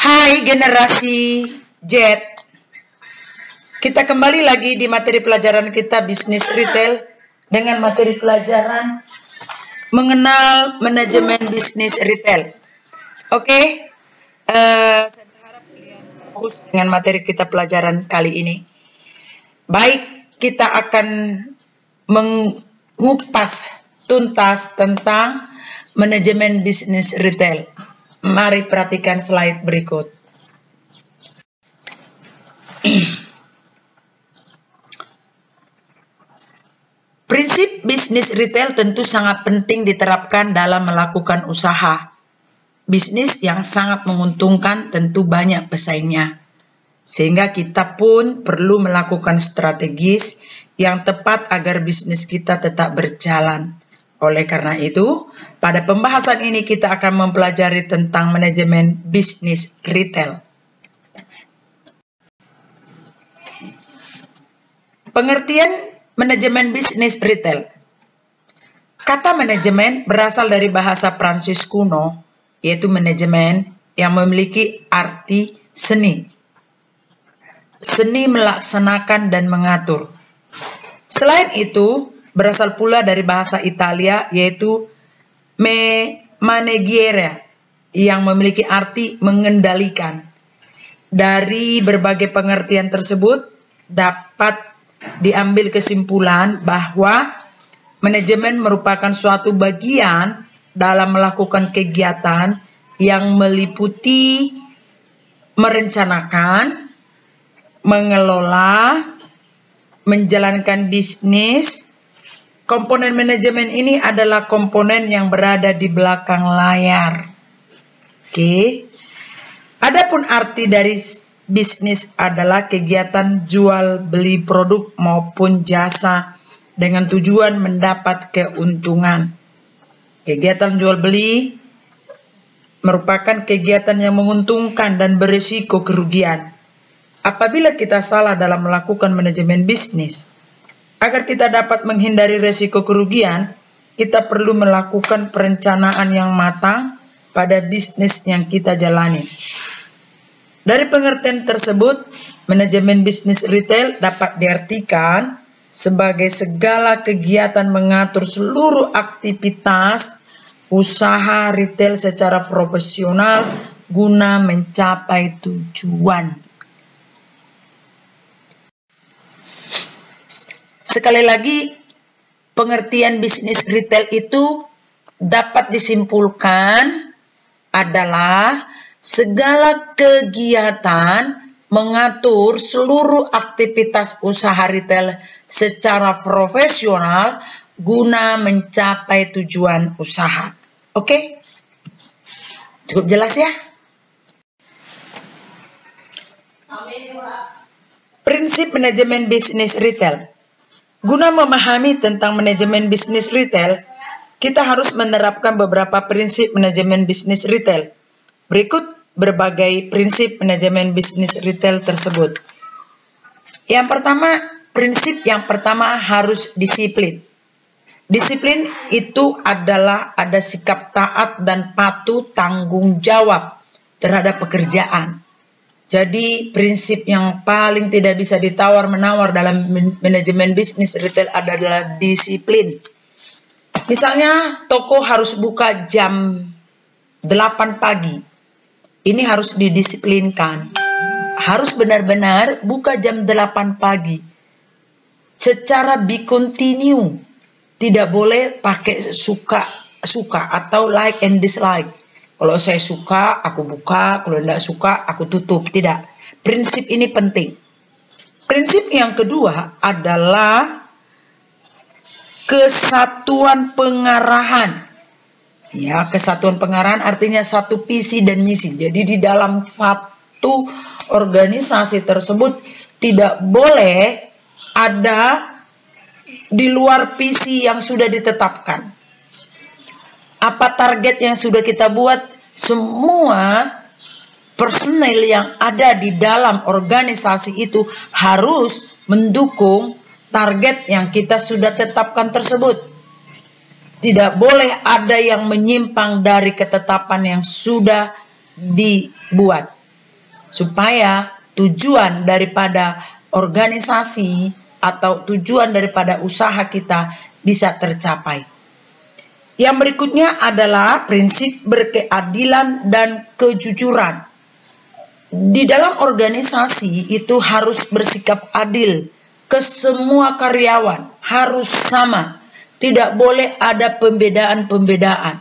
Hai generasi Z, kita kembali lagi di materi pelajaran kita bisnis retail dengan materi pelajaran mengenal manajemen bisnis retail. Oke, saya berharap kalian fokus dengan materi kita pelajaran kali ini. Baik, kita akan mengupas tuntas tentang manajemen bisnis retail. Mari perhatikan slide berikut. Prinsip bisnis retail tentu sangat penting diterapkan dalam melakukan usaha. Bisnis yang sangat menguntungkan tentu banyak pesaingnya. Sehingga kita pun perlu melakukan strategis yang tepat agar bisnis kita tetap berjalan. Oleh karena itu, pada pembahasan ini kita akan mempelajari tentang manajemen bisnis retail. Pengertian manajemen bisnis retail. Kata manajemen berasal dari bahasa Prancis kuno, yaitu manajemen yang memiliki arti seni. Seni melaksanakan dan mengatur. Selain itu, berasal pula dari bahasa Italia, yaitu managere, yang memiliki arti mengendalikan. Dari berbagai pengertian tersebut, dapat diambil kesimpulan bahwa manajemen merupakan suatu bagian dalam melakukan kegiatan yang meliputi merencanakan, mengelola, menjalankan bisnis. Komponen manajemen ini adalah komponen yang berada di belakang layar. Oke. Adapun arti dari bisnis adalah kegiatan jual beli produk maupun jasa dengan tujuan mendapat keuntungan. Kegiatan jual beli merupakan kegiatan yang menguntungkan dan berisiko kerugian. Apabila kita salah dalam melakukan manajemen bisnis, agar kita dapat menghindari risiko kerugian, kita perlu melakukan perencanaan yang matang pada bisnis yang kita jalani. Dari pengertian tersebut, manajemen bisnis retail dapat diartikan sebagai segala kegiatan mengatur seluruh aktivitas usaha retail secara profesional guna mencapai tujuan. Sekali lagi, pengertian bisnis retail itu dapat disimpulkan adalah segala kegiatan mengatur seluruh aktivitas usaha retail secara profesional guna mencapai tujuan usaha. Oke? Cukup jelas ya? Prinsip manajemen bisnis retail. Guna memahami tentang manajemen bisnis retail, kita harus menerapkan beberapa prinsip manajemen bisnis retail. Berikut berbagai prinsip manajemen bisnis retail tersebut. Prinsip yang pertama harus disiplin. Disiplin itu adalah ada sikap taat dan patuh tanggung jawab terhadap pekerjaan. Jadi prinsip yang paling tidak bisa ditawar-menawar dalam manajemen bisnis retail adalah disiplin. Misalnya toko harus buka jam 8 pagi. Ini harus didisiplinkan. Harus benar-benar buka jam 8 pagi. Secara continue. Tidak boleh pakai suka atau like and dislike. Kalau saya suka, aku buka. Kalau tidak suka, aku tutup. Tidak. Prinsip ini penting. Prinsip yang kedua adalah kesatuan pengarahan. Ya, kesatuan pengarahan artinya satu visi dan misi. Jadi di dalam satu organisasi tersebut tidak boleh ada di luar visi yang sudah ditetapkan. Apa target yang sudah kita buat? Semua personel yang ada di dalam organisasi itu harus mendukung target yang kita sudah tetapkan tersebut. Tidak boleh ada yang menyimpang dari ketetapan yang sudah dibuat. supaya tujuan daripada organisasi atau tujuan daripada usaha kita bisa tercapai. Yang berikutnya adalah prinsip berkeadilan dan kejujuran. Di dalam organisasi itu harus bersikap adil ke semua karyawan, harus sama. Tidak boleh ada pembedaan-pembedaan.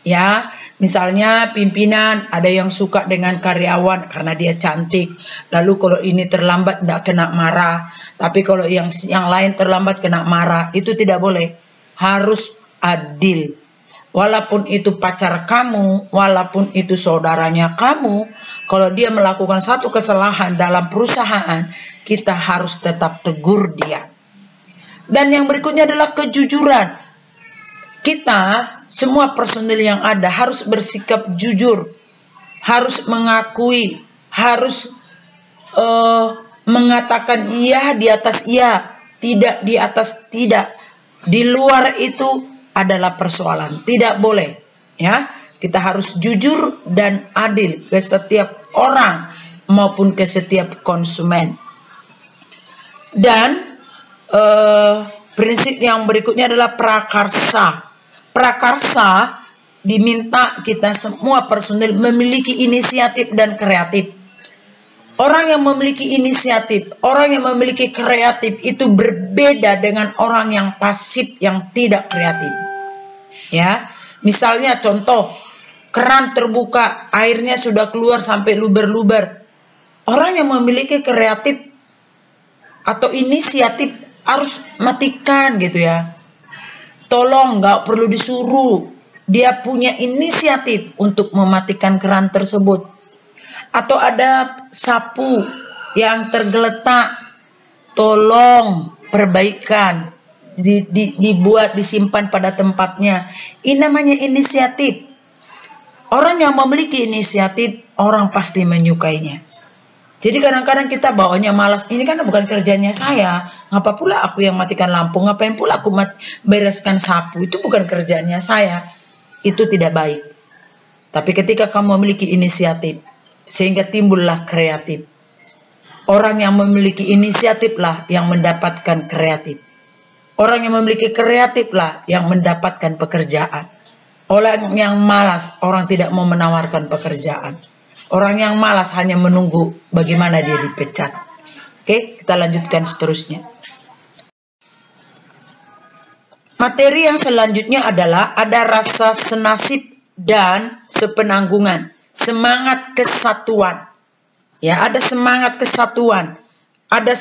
Ya, misalnya pimpinan ada yang suka dengan karyawan karena dia cantik. Lalu kalau ini terlambat tidak kena marah. Tapi kalau yang lain terlambat kena marah. Itu tidak boleh. Harus adil. Walaupun itu pacar kamu, walaupun itu saudaranya kamu, kalau dia melakukan satu kesalahan dalam perusahaan, kita harus tetap tegur dia. Dan yang berikutnya adalah kejujuran. Kita, semua personil yang ada harus bersikap jujur, harus mengakui, harus mengatakan iya di atas iya, tidak di atas tidak. Di luar itu adalah persoalan, tidak boleh. Ya, kita harus jujur dan adil ke setiap orang maupun ke setiap konsumen. Dan prinsip yang berikutnya adalah prakarsa. Prakarsa diminta kita semua personil memiliki inisiatif dan kreatif. Orang yang memiliki inisiatif, orang yang memiliki kreatif itu berbeda dengan orang yang pasif, yang tidak kreatif. Ya, misalnya contoh, keran terbuka, airnya sudah keluar sampai luber-luber. Orang yang memiliki kreatif atau inisiatif harus matikan gitu ya. Tolong, nggak perlu disuruh. Dia punya inisiatif untuk mematikan keran tersebut. Atau ada sapu yang tergeletak, tolong perbaikan, dibuat, disimpan pada tempatnya. Ini namanya inisiatif. Orang yang memiliki inisiatif, orang pasti menyukainya. Jadi kadang-kadang kita bawanya malas, ini kan bukan kerjanya saya, ngapa pula aku yang matikan lampu, ngapain pula aku bereskan sapu, itu bukan kerjanya saya. Itu tidak baik. Tapi ketika kamu memiliki inisiatif, sehingga timbullah kreatif. Orang yang memiliki inisiatif lah yang mendapatkan kreatif. Orang yang memiliki kreatif lah yang mendapatkan pekerjaan. Orang yang malas, orang tidak mau menawarkan pekerjaan. Orang yang malas hanya menunggu bagaimana dia dipecat. Oke, kita lanjutkan seterusnya. Materi yang selanjutnya adalah ada rasa senasib dan sepenanggungan. Semangat kesatuan. Ya, ada semangat kesatuan. Ada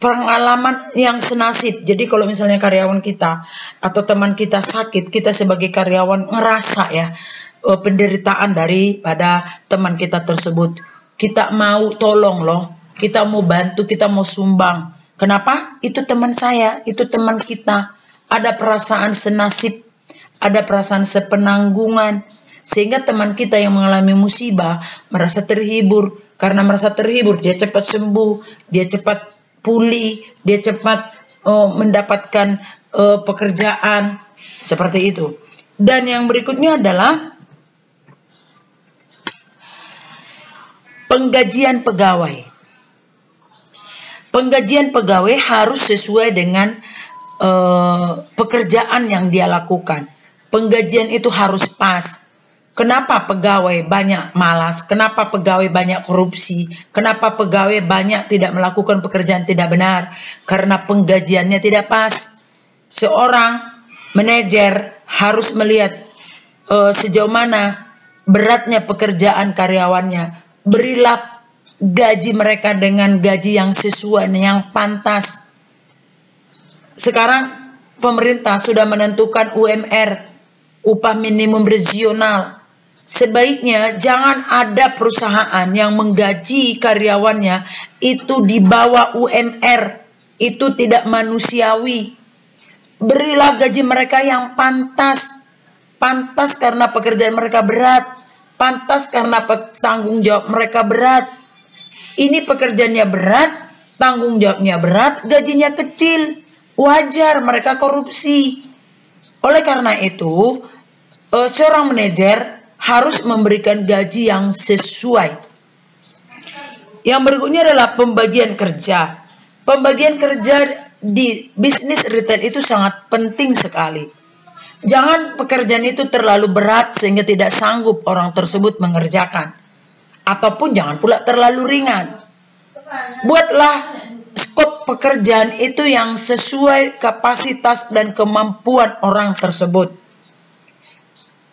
pengalaman yang senasib. Jadi kalau misalnya karyawan kita atau teman kita sakit, kita sebagai karyawan ngerasa ya penderitaan daripada teman kita tersebut. Kita mau tolong loh, kita mau bantu, kita mau sumbang. Kenapa? Itu teman saya, itu teman kita. Ada perasaan senasib, ada perasaan sepenanggungan. Sehingga teman kita yang mengalami musibah merasa terhibur. Karena merasa terhibur, dia cepat sembuh, dia cepat pulih, dia cepat mendapatkan pekerjaan. Seperti itu. Dan yang berikutnya adalah penggajian pegawai. Penggajian pegawai harus sesuai dengan pekerjaan yang dia lakukan. Penggajian itu harus pas. Kenapa pegawai banyak malas? Kenapa pegawai banyak korupsi? Kenapa pegawai banyak tidak melakukan pekerjaan tidak benar? Karena penggajiannya tidak pas. Seorang manajer harus melihat sejauh mana beratnya pekerjaan karyawannya. Berilah gaji mereka dengan gaji yang sesuai, yang pantas. Sekarang pemerintah sudah menentukan UMR, upah minimum regional. Sebaiknya jangan ada perusahaan yang menggaji karyawannya itu di bawah UMR. Itu tidak manusiawi. Berilah gaji mereka yang pantas. Pantas karena pekerjaan mereka berat. Pantas karena tanggung jawab mereka berat. Ini pekerjaannya berat, tanggung jawabnya berat, gajinya kecil. Wajar mereka korupsi. Oleh karena itu, seorang manajer harus memberikan gaji yang sesuai. Yang berikutnya adalah pembagian kerja. Pembagian kerja di bisnis retail itu sangat penting sekali. Jangan pekerjaan itu terlalu berat sehingga tidak sanggup orang tersebut mengerjakan. Ataupun jangan pula terlalu ringan. Buatlah skop pekerjaan itu yang sesuai kapasitas dan kemampuan orang tersebut.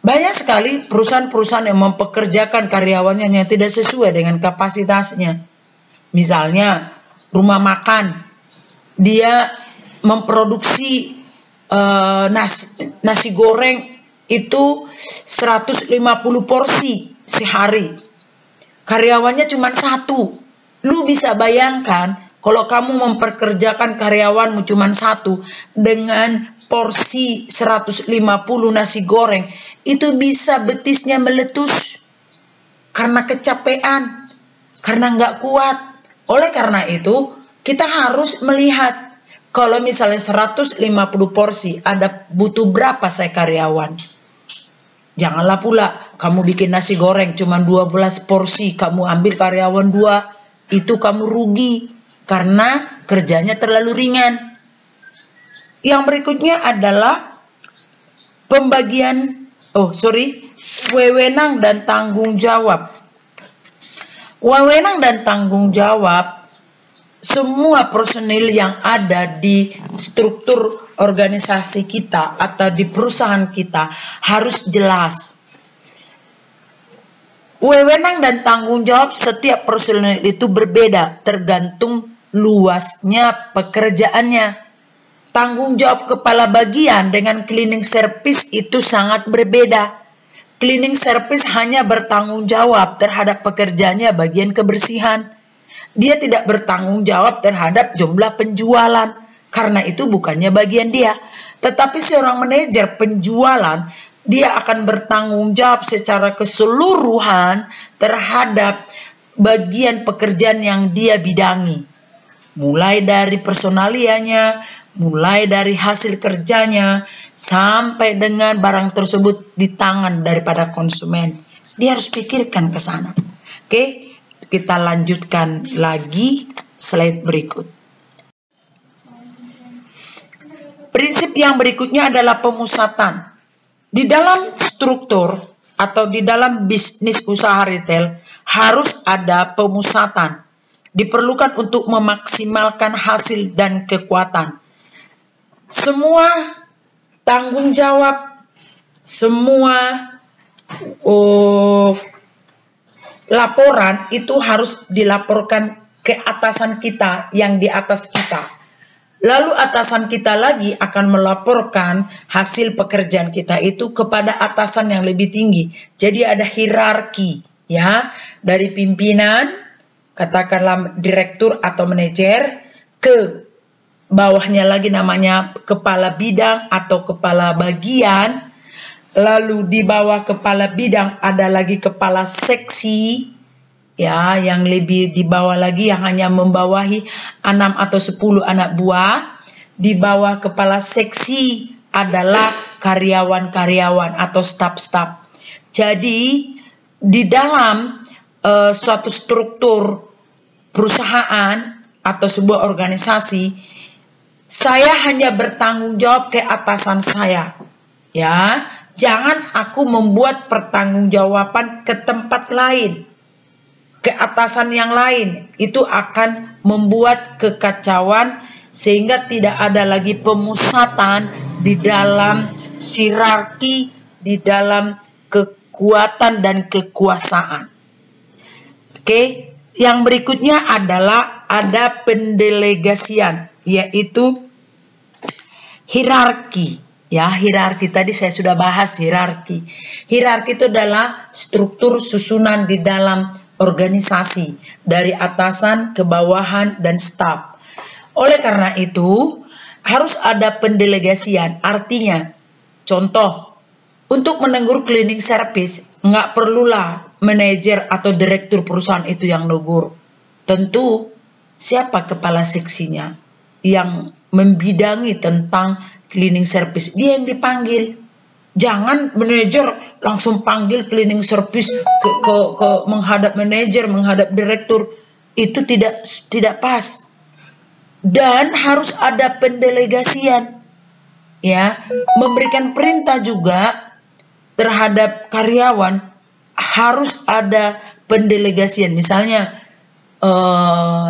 Banyak sekali perusahaan-perusahaan yang mempekerjakan karyawannya yang tidak sesuai dengan kapasitasnya. Misalnya rumah makan, dia memproduksi nasi goreng itu 150 porsi sehari. Karyawannya cuma 1. Lu bisa bayangkan kalau kamu memperkerjakan karyawanmu cuma 1 dengan porsi 150 nasi goreng, itu bisa betisnya meletus karena kecapean, karena nggak kuat. Oleh karena itu, kita harus melihat kalau misalnya 150 porsi, ada butuh berapa saya karyawan. Janganlah pula kamu bikin nasi goreng cuma 12 porsi, kamu ambil karyawan 2, itu kamu rugi karena kerjanya terlalu ringan. Yang berikutnya adalah wewenang dan tanggung jawab. Wewenang dan tanggung jawab, semua personil yang ada di struktur organisasi kita atau di perusahaan kita harus jelas. Wewenang dan tanggung jawab setiap personil itu berbeda tergantung luasnya pekerjaannya. Tanggung jawab kepala bagian dengan cleaning service itu sangat berbeda. Cleaning service hanya bertanggung jawab terhadap pekerjaannya bagian kebersihan. Dia tidak bertanggung jawab terhadap jumlah penjualan, karena itu bukannya bagian dia. Tetapi seorang manajer penjualan, dia akan bertanggung jawab secara keseluruhan terhadap bagian pekerjaan yang dia bidangi. Mulai dari personalianya, mulai dari hasil kerjanya, sampai dengan barang tersebut di tangan daripada konsumen. Dia harus pikirkan ke sana. Oke, kita lanjutkan lagi slide berikut. Prinsip yang berikutnya adalah pemusatan. Di dalam struktur atau di dalam bisnis usaha retail harus ada pemusatan. Diperlukan untuk memaksimalkan hasil dan kekuatan. Semua tanggung jawab, semua laporan itu harus dilaporkan ke atasan kita yang di atas kita. Lalu atasan kita lagi akan melaporkan hasil pekerjaan kita itu kepada atasan yang lebih tinggi. Jadi ada hierarki, ya, dari pimpinan, katakanlah direktur atau manajer, ke bawahnya lagi namanya kepala bidang atau kepala bagian. Lalu di bawah kepala bidang ada lagi kepala seksi, ya, yang lebih di bawah lagi yang hanya membawahi 6 atau 10 anak buah. Di bawah kepala seksi adalah karyawan-karyawan atau staf-staf. Jadi di dalam suatu struktur perusahaan atau sebuah organisasi, saya hanya bertanggung jawab ke atasan saya, ya. Jangan aku membuat pertanggungjawaban ke tempat lain, ke atasan yang lain. Itu akan membuat kekacauan sehingga tidak ada lagi pemusatan di dalam hierarki, di dalam kekuatan dan kekuasaan. Oke, yang berikutnya adalah ada pendelegasian, yaitu hierarki. Ya, hierarki tadi saya sudah bahas hierarki. Hierarki itu adalah struktur susunan di dalam organisasi dari atasan ke bawahan dan staf. Oleh karena itu harus ada pendelegasian. Artinya, contoh, untuk menegur cleaning service nggak perlulah manajer atau direktur perusahaan itu yang negur. Tentu siapa kepala seksinya yang membidangi tentang cleaning service, dia yang dipanggil. Jangan manajer langsung panggil cleaning service ke menghadap manajer, menghadap direktur. Itu tidak pas. Dan harus ada pendelegasian, ya, memberikan perintah juga terhadap karyawan, harus ada pendelegasian. Misalnya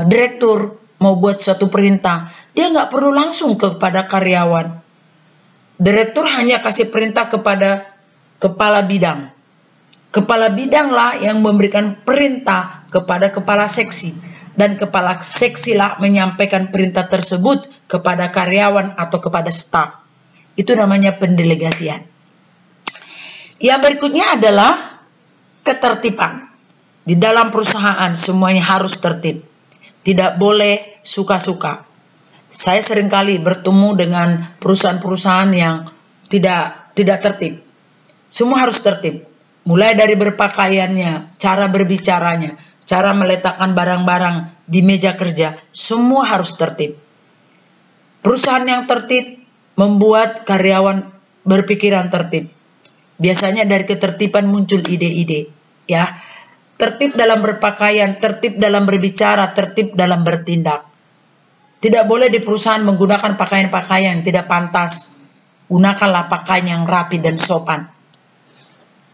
direktur mau buat suatu perintah, dia nggak perlu langsung kepada karyawan. Direktur hanya kasih perintah kepada kepala bidang. Kepala bidanglah yang memberikan perintah kepada kepala seksi. Dan kepala seksi lah menyampaikan perintah tersebut kepada karyawan atau kepada staf. Itu namanya pendelegasian. Yang berikutnya adalah ketertiban. Di dalam perusahaan semuanya harus tertib. Tidak boleh suka-suka. Saya seringkali bertemu dengan perusahaan-perusahaan yang tidak tertib. Semua harus tertib. Mulai dari berpakaiannya, cara berbicaranya, cara meletakkan barang-barang di meja kerja, semua harus tertib. Perusahaan yang tertib membuat karyawan berpikiran tertib. Biasanya dari ketertiban muncul ide-ide, ya. Tertib dalam berpakaian, tertib dalam berbicara, tertib dalam bertindak. Tidak boleh di perusahaan menggunakan pakaian-pakaian yang tidak pantas. Gunakanlah pakaian yang rapi dan sopan.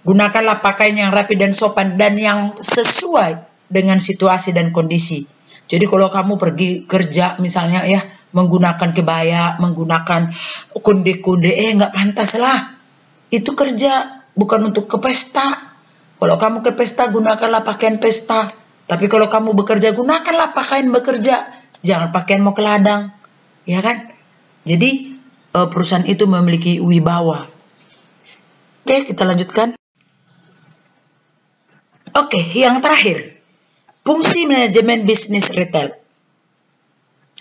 Gunakanlah pakaian yang rapi dan sopan dan yang sesuai dengan situasi dan kondisi. Jadi kalau kamu pergi kerja misalnya ya, menggunakan kebaya, menggunakan kunde-kunde, nggak pantas lah. Itu kerja, bukan untuk ke pesta. Kalau kamu ke pesta, gunakanlah pakaian pesta. Tapi kalau kamu bekerja, gunakanlah pakaian bekerja. Jangan pakaian mau ke ladang. Ya kan? Jadi perusahaan itu memiliki wibawa. Oke, kita lanjutkan. Oke, yang terakhir. Fungsi manajemen bisnis retail.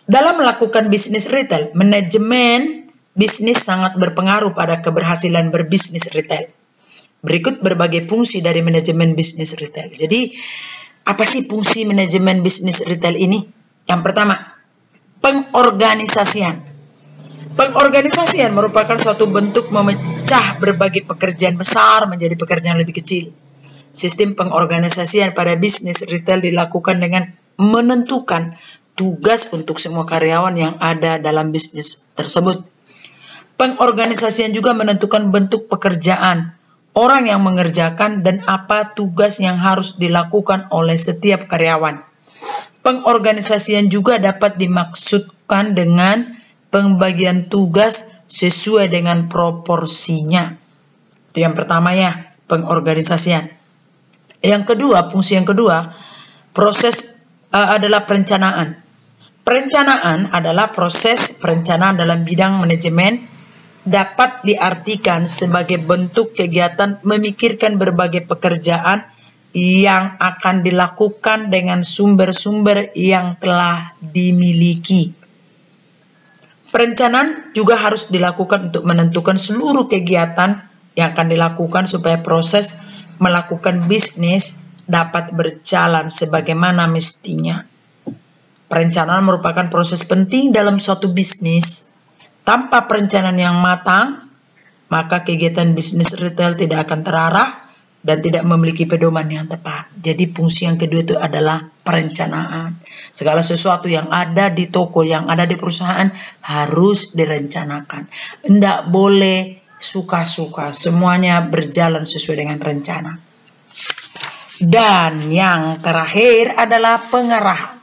Dalam melakukan bisnis retail, manajemen bisnis sangat berpengaruh pada keberhasilan berbisnis retail. Berikut berbagai fungsi dari manajemen bisnis retail. Jadi, apa sih fungsi manajemen bisnis retail ini? Yang pertama, pengorganisasian. Pengorganisasian merupakan suatu bentuk memecah berbagai pekerjaan besar menjadi pekerjaan lebih kecil. Sistem pengorganisasian pada bisnis retail dilakukan dengan menentukan tugas untuk semua karyawan yang ada dalam bisnis tersebut. Pengorganisasian juga menentukan bentuk pekerjaan, orang yang mengerjakan, dan apa tugas yang harus dilakukan oleh setiap karyawan. Pengorganisasian juga dapat dimaksudkan dengan pembagian tugas sesuai dengan proporsinya. Itu yang pertama ya, pengorganisasian. Yang kedua, fungsi yang kedua, proses adalah perencanaan. Perencanaan adalah proses perencanaan dalam bidang manajemen, dapat diartikan sebagai bentuk kegiatan memikirkan berbagai pekerjaan yang akan dilakukan dengan sumber-sumber yang telah dimiliki. Perencanaan juga harus dilakukan untuk menentukan seluruh kegiatan yang akan dilakukan supaya proses melakukan bisnis dapat berjalan sebagaimana mestinya. Perencanaan merupakan proses penting dalam suatu bisnis. Tanpa perencanaan yang matang, maka kegiatan bisnis retail tidak akan terarah dan tidak memiliki pedoman yang tepat. Jadi fungsi yang kedua itu adalah perencanaan. Segala sesuatu yang ada di toko, yang ada di perusahaan harus direncanakan. Tidak boleh suka-suka, semuanya berjalan sesuai dengan rencana. Dan yang terakhir adalah pengarahan.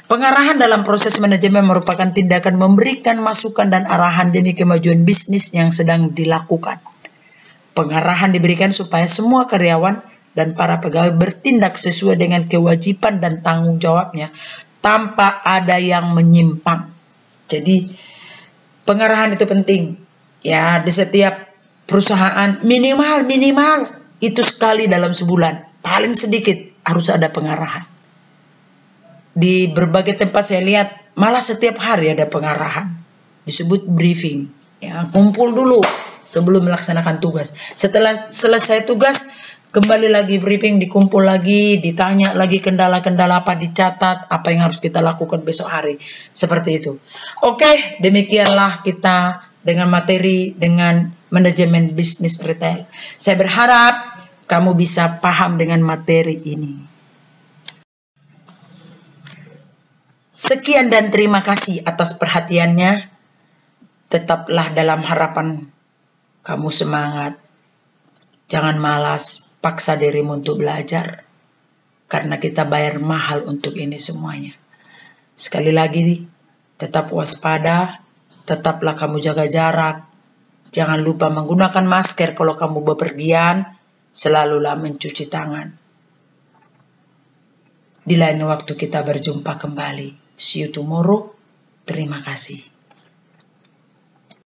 Pengarahan dalam proses manajemen merupakan tindakan memberikan masukan dan arahan demi kemajuan bisnis yang sedang dilakukan. Pengarahan diberikan supaya semua karyawan dan para pegawai bertindak sesuai dengan kewajiban dan tanggung jawabnya tanpa ada yang menyimpang. Jadi pengarahan itu penting. Ya, di setiap perusahaan minimal itu sekali dalam sebulan. Paling sedikit harus ada pengarahan. Di berbagai tempat saya lihat malah setiap hari ada pengarahan. Disebut briefing. Ya, kumpul dulu sebelum melaksanakan tugas. Setelah selesai tugas, kembali lagi briefing, dikumpul lagi, ditanya lagi kendala-kendala apa, dicatat apa yang harus kita lakukan besok hari. Seperti itu. Oke, demikianlah kita dengan materi dengan manajemen bisnis retail. Saya berharap kamu bisa paham dengan materi ini. Sekian dan terima kasih atas perhatiannya. Tetaplah dalam harapan, kamu semangat. Jangan malas, paksa dirimu untuk belajar. Karena kita bayar mahal untuk ini semuanya. Sekali lagi, tetap waspada, tetaplah kamu jaga jarak. Jangan lupa menggunakan masker kalau kamu bepergian, selalulah mencuci tangan. Di lain waktu kita berjumpa kembali. See you tomorrow. Terima kasih.